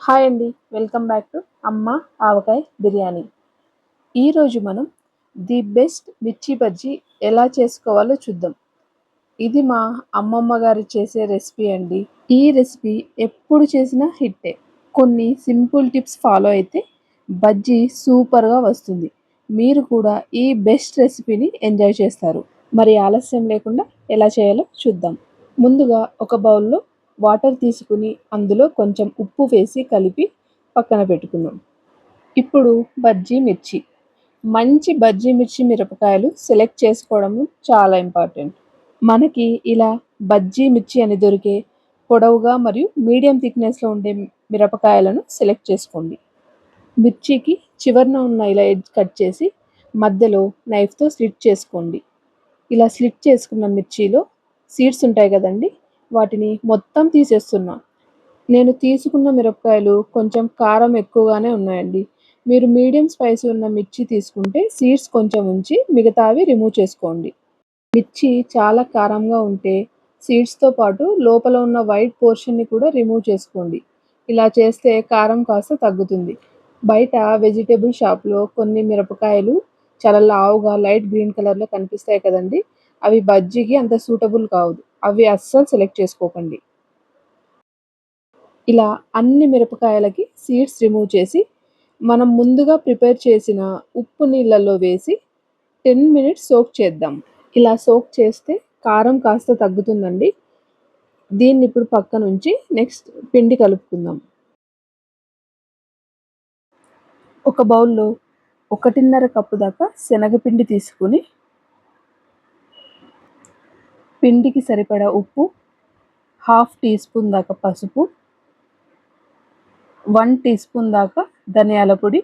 Hi అండి. Welcome back to అమ్మ ఆవకాయ బిర్యానీ. ఈరోజు మనం ది బెస్ట్ మిర్చి బజ్జీ ఎలా చేసుకోవాలో చూద్దాం. ఇది మా అమ్మమ్మ గారు చేసే రెసిపీ అండి. ఈ రెసిపీ ఎప్పుడు చేసినా హిట్టే. కొన్ని సింపుల్ టిప్స్ ఫాలో అయితే బజ్జీ సూపర్‌గా వస్తుంది. మీరు కూడా ఈ బెస్ట్ రెసిపీని ఎంజాయ్ చేస్తారు. మరి ఆలస్యం లేకుండా ఎలా చేయాలో చూద్దాం. ముందుగా ఒక బౌల్‌లో వాటర్ తీసుకుని అందులో కొంచెం ఉప్పు వేసి కలిపి పక్కన పెట్టుకుందాం. ఇప్పుడు బజ్జీ మిర్చి. మంచి బజ్జీ మిర్చి మిరపకాయలు సెలెక్ట్ చేసుకోవడం చాలా ఇంపార్టెంట్. మనకి ఇలా బజ్జీ మిర్చి అని దొరికే పొడవుగా మరియు మీడియం థిక్‌నెస్‌లో ఉండే మిరపకాయలను సెలెక్ట్ చేసుకోండి. మిర్చికి చివరన ఉన్న ఇలా ఎడ్జ్ కట్ చేసి మధ్యలో నైఫ్‌తో స్లిట్ చేసుకోండి. ఇలా స్లిట్ చేసుకున్న మిర్చిలో సీడ్స్ ఉంటాయి కదండీ! వాటిని మొత్తం తీసేస్తున్నా. నేను తీసుకున్న మిరపకాయలు కొంచెం కారం ఎక్కువగానే ఉన్నాయండి. మీరు మీడియం స్పైసీ ఉన్న మిర్చి తీసుకుంటే సీడ్స్ కొంచెం ఉంచి మిగతావి రిమూవ్ చేసుకోండి. మిర్చి చాలా కారంగా ఉంటే సీడ్స్‌తో పాటు లోపల ఉన్న వైట్ పోర్షన్‌ని కూడా రిమూవ్ చేసుకోండి. ఇలా చేస్తే కారం కాస్త తగ్గుతుంది. బయట వెజిటబుల్ షాప్‌లో కొన్ని మిరపకాయలు చాలా లావుగా లైట్ గ్రీన్ కలర్‌లో కనిపిస్తాయి కదండీ! అవి బజ్జీకి అంత సూటబుల్ కావు. అవి అస్సలు సెలెక్ట్ చేసుకోకండి. ఇలా అన్ని మిరపకాయలకి సీడ్స్ రిమూవ్ చేసి, మనం ముందుగా ప్రిపేర్ చేసిన ఉప్పు నీళ్ళల్లో వేసి 10 మినిట్స్ సోక్ చేద్దాం. ఇలా సోక్ చేస్తే కారం కాస్త తగ్గుతుందండి. దీన్నిప్పుడు పక్కనుంచి నెక్స్ట్ పిండి కలుపుకుందాం. ఒక బౌల్‌లో 1:30 కప్పు దాకా శనగపిండి తీసుకొని, పిండికి సరిపడా ఉప్పు, హాఫ్ టీ స్పూన్ దాకా పసుపు, 1 టీ స్పూన్ దాకా ధనియాల పొడి,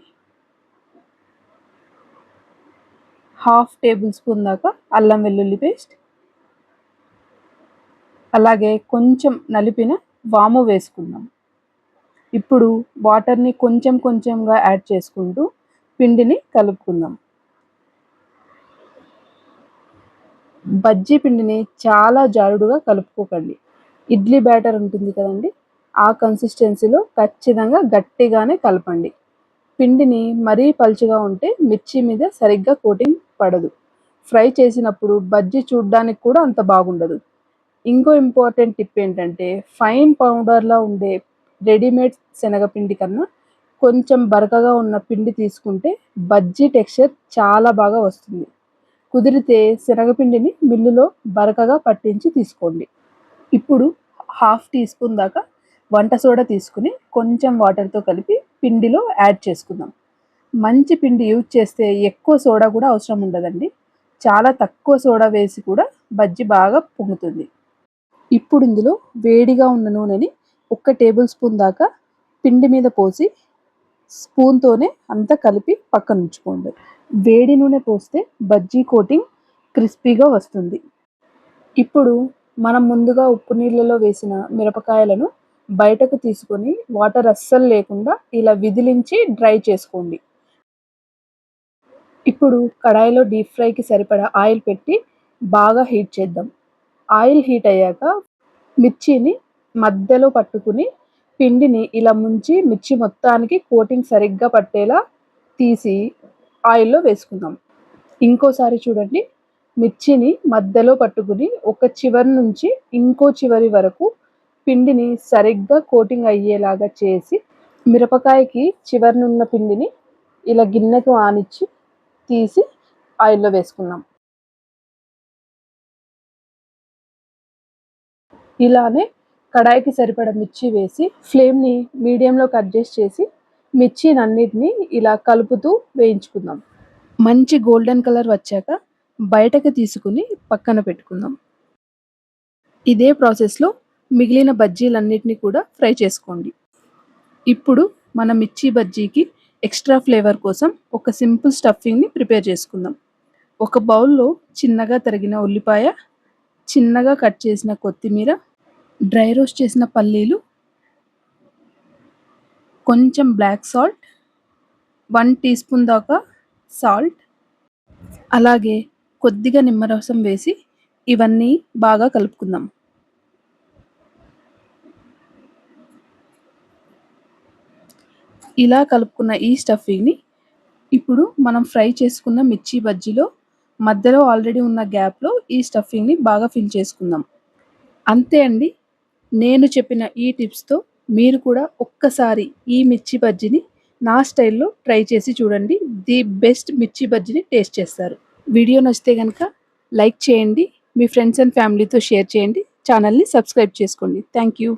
హాఫ్ టేబుల్ స్పూన్ దాకా అల్లం వెల్లుల్లి పేస్ట్, అలాగే కొంచెం నలిపిన వాము వేసుకుందాం. ఇప్పుడు వాటర్‌ని కొంచెం కొంచెంగా యాడ్ చేసుకుంటూ పిండిని కలుపుకుందాం. బజ్జీ పిండిని చాలా జారుడుగా కలుపుకోకండి. ఇడ్లీ బ్యాటర్ ఉంటుంది కదండీ! ఆ కన్సిస్టెన్సీలో ఖచ్చితంగా గట్టిగానే కలపండి. పిండిని మరీ పలుచగా ఉంటే మిర్చి మీద సరిగ్గా కోటింగ్ పడదు. ఫ్రై చేసినప్పుడు బజ్జీ చూడ్డానికి కూడా అంత బాగుండదు. ఇంకో ఇంపార్టెంట్ టిప్ ఏంటంటే ఫైన్ పౌడర్‌లా ఉండే రెడీమేడ్ శనగపిండి కన్నా కొంచెం బరకగా ఉన్న పిండి తీసుకుంటే బజ్జీ టెక్స్చర్ చాలా బాగా వస్తుంది. కుదిరితే శనగపిండిని మిల్లులో బరకగా పట్టించి తీసుకోండి. ఇప్పుడు హాఫ్ టీ స్పూన్ దాకా వంట సోడా తీసుకుని కొంచెం వాటర్‌తో కలిపి పిండిలో యాడ్ చేసుకుందాం. మంచి పిండి యూజ్ చేస్తే ఎక్కువ సోడా కూడా అవసరం ఉండదండి. చాలా తక్కువ సోడా వేసి కూడా బజ్జీ బాగా పొంగుతుంది. ఇప్పుడు ఇందులో వేడిగా ఉన్న నూనెని 1 టేబుల్ స్పూన్ దాకా పిండి మీద పోసి స్పూన్‌తోనే అంతా కలిపి పక్కనుంచుకోండి. వేడి నూనె పోస్తే బజ్జీ కోటింగ్ క్రిస్పీగా వస్తుంది. ఇప్పుడు మనం ముందుగా ఉప్పు నీళ్ళలో వేసిన మిరపకాయలను బయటకు తీసుకొని వాటర్ అస్సలు లేకుండా ఇలా విదిలించి డ్రై చేసుకోండి. ఇప్పుడు కడాయిలో డీప్ ఫ్రైకి సరిపడా ఆయిల్ పెట్టి బాగా హీట్ చేద్దాం. ఆయిల్ హీట్ అయ్యాక మిర్చిని మధ్యలో పట్టుకుని పిండిని ఇలా ముంచి మిర్చి మొత్తానికి కోటింగ్ సరిగ్గా పట్టేలా తీసి ఆయిల్‌లో వేసుకుందాం. ఇంకోసారి చూడండి. మిర్చిని మధ్యలో పట్టుకుని ఒక చివరి నుంచి ఇంకో చివరి వరకు పిండిని సరిగ్గా కోటింగ్ అయ్యేలాగా చేసి మిరపకాయకి చివరనున్న పిండిని ఇలా గిన్నెకు ఆనిచ్చి తీసి ఆయిల్‌లో వేసుకుందాం. ఇలానే కడాయికి సరిపడా మిర్చి వేసి ఫ్లేమ్‌ని మీడియంలోకి అడ్జస్ట్ చేసి మిర్చినన్నిటిని ఇలా కలుపుతూ వేయించుకుందాం. మంచి గోల్డెన్ కలర్ వచ్చాక బయటకి తీసుకుని పక్కన పెట్టుకుందాం. ఇదే ప్రాసెస్‌లో మిగిలిన బజ్జీలన్నిటిని కూడా ఫ్రై చేసుకోండి. ఇప్పుడు మన మిర్చి బజ్జీకి ఎక్స్‌ట్రా ఫ్లేవర్ కోసం ఒక సింపుల్ స్టఫింగ్‌ని ప్రిపేర్ చేసుకుందాం. ఒక బౌల్‌లో చిన్నగా తరిగిన ఉల్లిపాయ, చిన్నగా కట్ చేసిన కొత్తిమీర, డ్రై రోస్ట్ చేసిన పల్లీలు, కొంచెం బ్లాక్ సాల్ట్, 1 టీ స్పూన్ దాకా సాల్ట్, అలాగే కొద్దిగా నిమ్మరసం వేసి ఇవన్నీ బాగా కలుపుకుందాం. ఇలా కలుపుకున్న ఈ స్టఫింగ్‌ని ఇప్పుడు మనం ఫ్రై చేసుకున్న మిర్చి బజ్జీలో మధ్యలో ఆల్రెడీ ఉన్న గ్యాప్‌లో ఈ స్టఫింగ్‌ని బాగా ఫిల్ చేసుకుందాం. అంతే అండి. నేను చెప్పిన ఈ టిప్స్‌తో మీరు కూడా ఒక్కసారి ఈ మిర్చి బజ్జీని నా స్టైల్‌లో ట్రై చేసి చూడండి. ది బెస్ట్ మిర్చి బజ్జీని టేస్ట్ చేస్తారు. వీడియో నచ్చితే గనక లైక్ చేయండి. మీ ఫ్రెండ్స్ అండ్ ఫ్యామిలీతో షేర్ చేయండి. ఛానల్‌ని సబ్స్క్రైబ్ చేసుకోండి. Thank you.